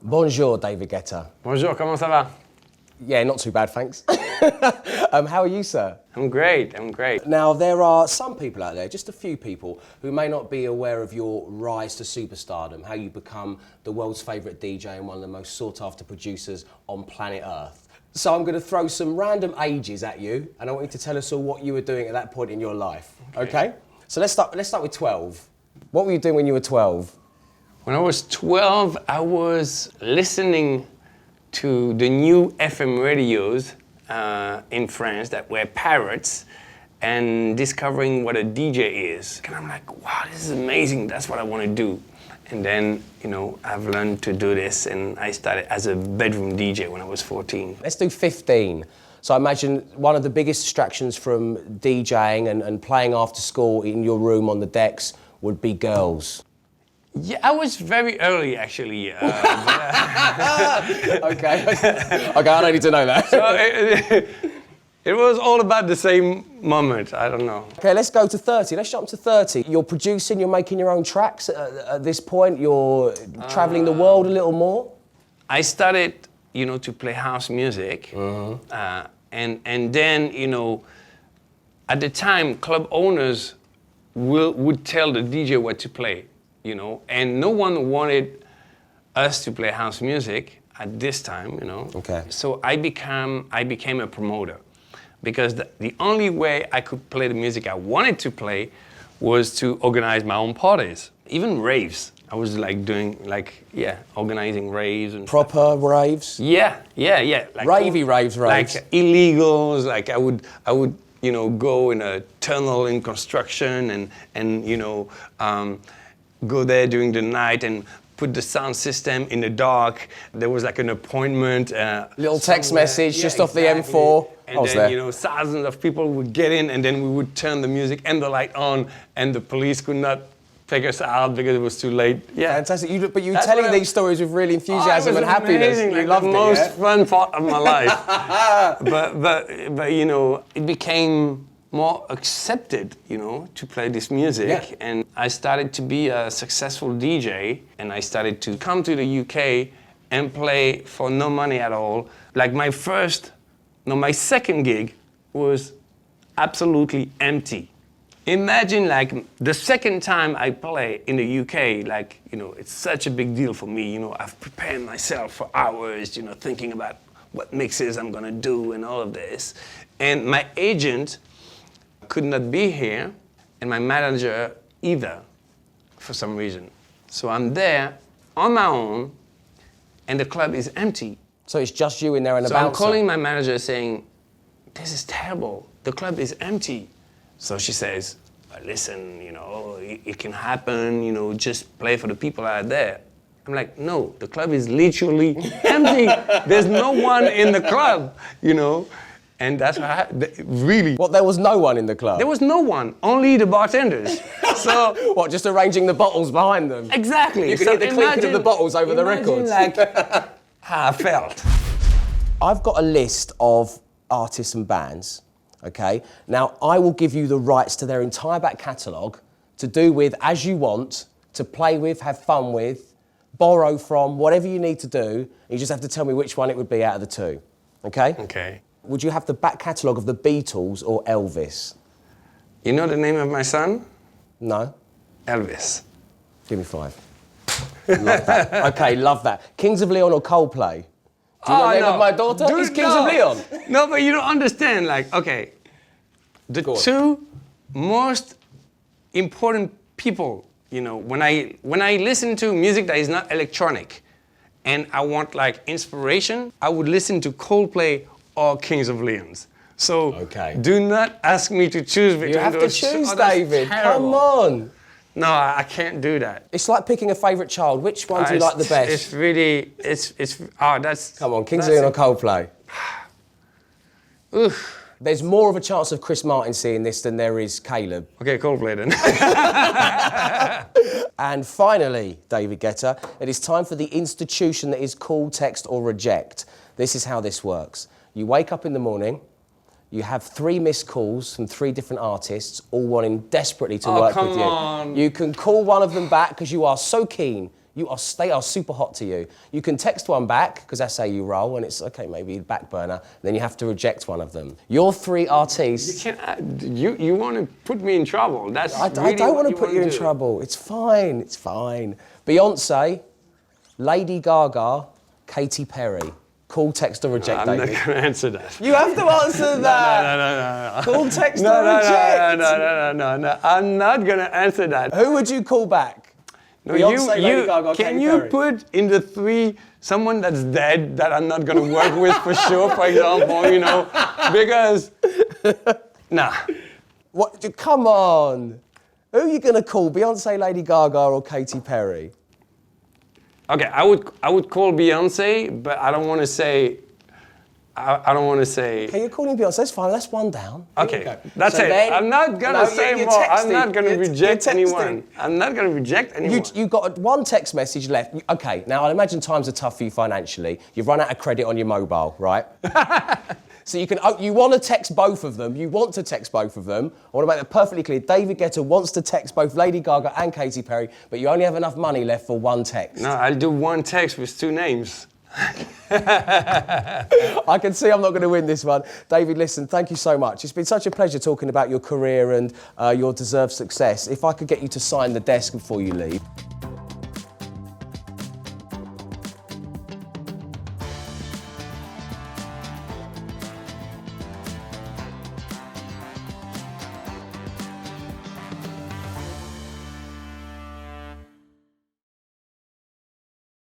Bonjour, David Guetta. Bonjour, comment ça va? Yeah, not too bad, thanks. How are you, sir? I'm great. Now, there are some people out there, just a few people, who may not be aware of your rise to superstardom, how you become the world's favourite DJ and one of the most sought-after producers on planet Earth. So I'm going to throw some random ages at you, and I want you to tell us all what you were doing at that point in your life, okay? So let's start with 12. What were you doing when you were 12? When I was 12, I was listening to the new FM radios in France that were pirates and discovering what a DJ is. And I'm like, wow, this is amazing. That's what I want to do. And then, I've learned to do this, and I started as a bedroom DJ when I was 14. Let's do 15. So I imagine one of the biggest distractions from DJing and playing after school in your room on the decks would be girls. Yeah, I was very early, actually. Okay, I don't need to know that. So it was all about the same moment, I don't know. Okay, let's go to 30. Let's jump to 30. You're producing, you're making your own tracks at this point. You're traveling the world a little more. I started, to play house music. And then, at the time, club owners would tell the DJ what to play. And no one wanted us to play house music at this time, Okay. So I became a promoter, because the only way I could play the music I wanted to play was to organize my own parties, even raves. I was organizing raves and proper raves. Yeah. Like ravey raves. Like illegals. Like I would go in a tunnel in construction and go there during the night and put the sound system in the dark. There was like an appointment. Little text message just off the M4. And then, thousands of people would get in, and then we would turn the music and the light on, and the police could not take us out because it was too late. Yeah. Fantastic. But you were telling these stories with real enthusiasm and happiness. You loved it, the most fun part of my life. but it became more accepted, to play this music. Yeah. And I started to be a successful DJ, and I started to come to the UK and play for no money at all. Like my second gig was absolutely empty. Imagine the second time I play in the UK, it's such a big deal for me. I've prepared myself for hours, thinking about what mixes I'm gonna do and all of this. And my agent could not be here, and my manager either, for some reason. So I'm there on my own, and the club is empty. So it's just you in there and a bouncer. So I'm calling my manager saying, this is terrible. The club is empty. So she says, listen, it can happen, just play for the people out there. I'm like, no, the club is literally empty. There's no one in the club, And that's really. What, there was no one in the club? There was no one, only the bartenders. So. What, just arranging the bottles behind them? Exactly. You could hear the clinking of the bottles over the records. How I felt. I've got a list of artists and bands, okay? Now, I will give you the rights to their entire back catalogue to do with as you want, to play with, have fun with, borrow from, whatever you need to do. You just have to tell me which one it would be out of the two, okay? Okay. Would you have the back catalogue of the Beatles or Elvis? You know the name of my son? No. Elvis. Give me 5. Love that. Okay, love that. Kings of Leon or Coldplay? Do you know the name of my daughter? Dude, it's Kings of Leon. No, but you don't understand. The two most important people, when I listen to music that is not electronic and I want inspiration, I would listen to Coldplay or Kings of Leons. So do not ask me to choose between those. You have to choose, David. Come on. No, I can't do that. It's like picking a favourite child. Which one do you like the best? It's really, that's... Come on, Kings of Leon or Coldplay? Oof. There's more of a chance of Chris Martin seeing this than there is Caleb. Okay, Coldplay then. And finally, David Guetta, it is time for the institution that is call, text or reject. This is how this works. You wake up in the morning, you have 3 missed calls from 3 different artists, all wanting desperately to work with you. On. You can call one of them back because you are so keen They are super hot to you. You can text one back, because that's how you roll, and it's, okay, maybe back burner, then you have to reject one of them. Your 3 artists... You want to put me in trouble. That's I don't want to put you in trouble. It's fine, it's fine. Beyonce, Lady Gaga, Katy Perry. Call, text, or reject, I'm David. not going to answer that. You have to answer that. No. Call, text, or reject. No. I'm not going to answer that. Who would you call back? No, Beyonce, Lady Gaga, can Katy you Perry. put in the 3 someone that's dead that I'm not going to work with for sure, for example, you know, because, nah. What? Come on. Who are you going to call? Beyonce, Lady Gaga, or Katy Perry? Okay, I would call Beyonce, but I don't want to say. I don't want to say. Okay, you're calling Beyonce. That's fine. That's one down. Here Okay, that's it. I'm not gonna say you're more. texting. I'm not gonna reject You're texting. anyone. I'm not gonna reject anyone. You got one text message left. Okay, now I imagine times are tough for you financially. You've run out of credit on your mobile, right? So you want to text both of them. You want to text both of them. I want to make that perfectly clear. David Guetta wants to text both Lady Gaga and Katy Perry, but you only have enough money left for one text. No, I'll do one text with 2 names. I can see I'm not going to win this one. David, listen, thank you so much. It's been such a pleasure talking about your career and your deserved success. If I could get you to sign the desk before you leave.